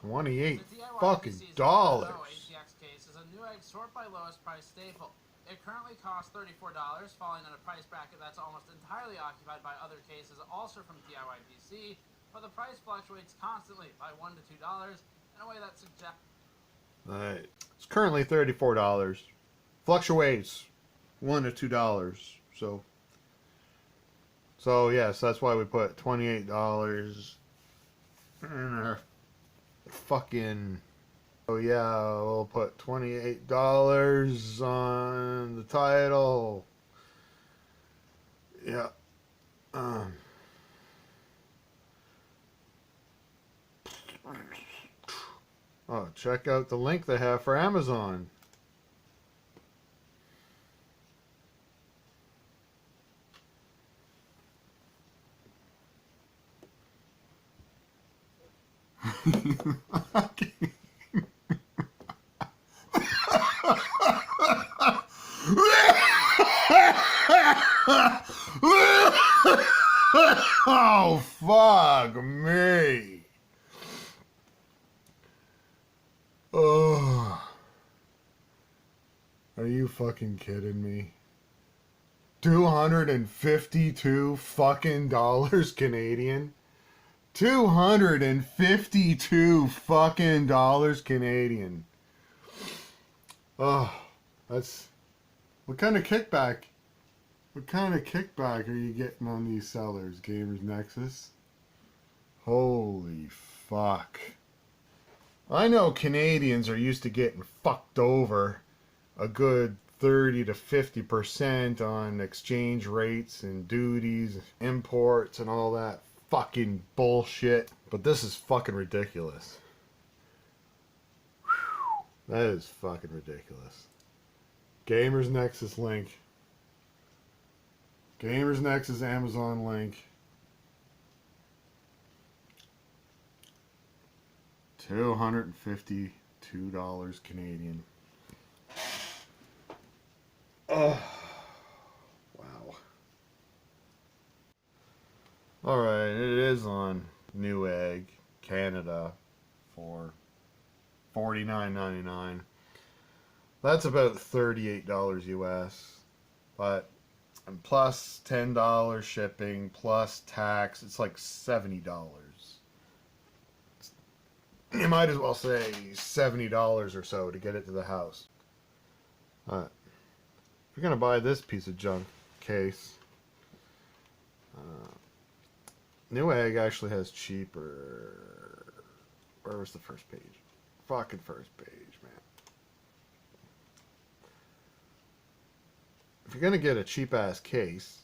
$28 The DIY fucking PC's dollars. ATX case is a Newegg sort by lowest price staple. It currently costs $34, falling in a price bracket that's almost entirely occupied by other cases also from DIY PC, but the price fluctuates constantly by $1 to $2 in a way that suggests... Alright. It's currently $34. Fluctuates $1 to $2. So yes, that's why we put $28 in our fucking... Oh yeah, we'll put $28 on the title. Yeah. Oh, check out the link they have for Amazon. Oh, fuck me. Oh. Are you fucking kidding me? $252 fucking dollars Canadian? $252 fucking dollars Canadian. Oh, that's... What kind of kickback? What kind of kickback are you getting on these sellers, Gamers Nexus? Holy fuck. I know Canadians are used to getting fucked over a good 30 to 50% on exchange rates and duties, imports and all that fucking bullshit. But this is fucking ridiculous. Whew. That is fucking ridiculous. Gamers Nexus link. Gamers Nexus Amazon link. $252 Canadian. Oh, wow. Alright, it is on Newegg, Canada, for $49.99. That's about $38 US. But, and plus $10 shipping, plus tax, it's like $70. You might as well say $70 or so to get it to the house. Alright. If you're going to buy this piece of junk case, Newegg actually has cheaper... Where was the first page? Fucking first page, man. If you're going to get a cheap-ass case,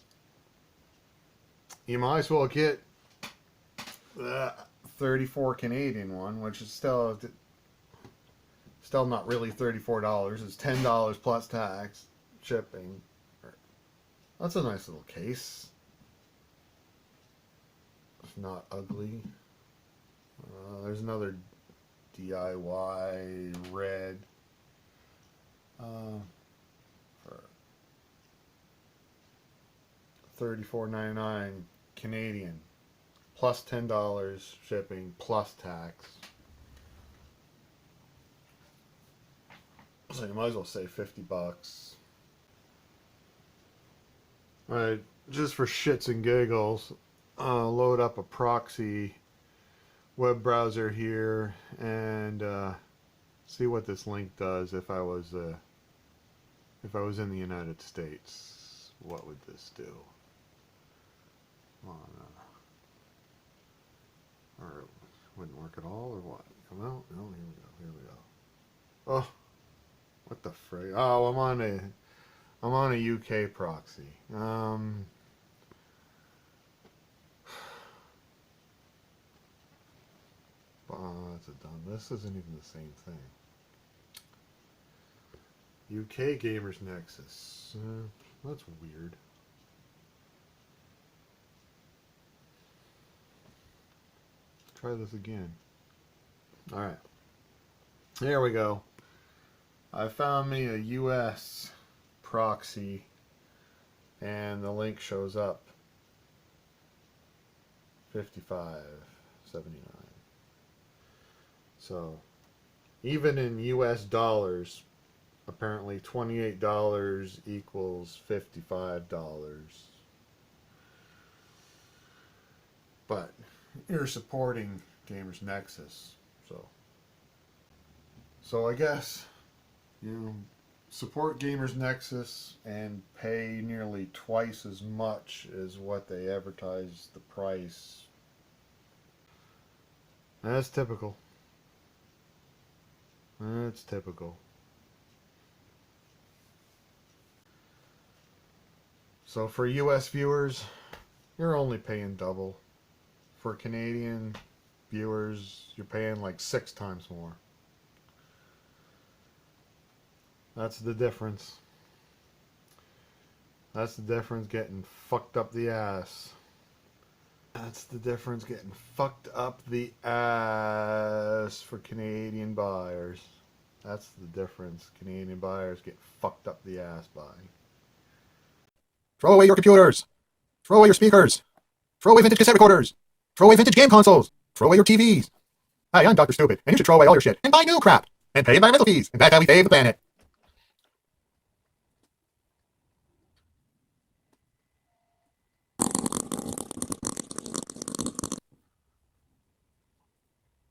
you might as well get the 34 Canadian one, which is still not really $34. It's $10 plus tax, shipping. That's a nice little case. It's not ugly. There's another DIY red for $34.99 Canadian, plus $10 shipping, plus tax. So you might as well say $50. Alright, just for shits and giggles, load up a proxy web browser here and see what this link does. If I was in the United States, what would this do? Come on, or wouldn't work at all, or what? Come out? No, here we go. Here we go. Oh, what the frig? Oh, I'm on a UK proxy. That's a dumb. This isn't even the same thing. UK Gamers Nexus. That's weird. Try this again. Alright. There we go. I found me a US proxy and the link shows up. 55.79. So, even in US dollars, apparently $28 equals $55. But you're supporting Gamers Nexus, so I guess you support Gamers Nexus and pay nearly twice as much as what they advertise the price. That's typical. That's typical. So for US viewers, you're only paying double. For Canadian viewers, you're paying like 6 times more. That's the difference. That's the difference getting fucked up the ass. That's the difference getting fucked up the ass for Canadian buyers. That's the difference Canadian buyers get fucked up the ass by. Throw away your computers. Throw away your speakers. Throw away vintage cassette recorders. Throw away vintage game consoles. Throw away your TVs. Hi, I'm Dr. Stupid, and you should throw away all your shit and buy new crap. And pay environmental fees. And that's how we save the planet.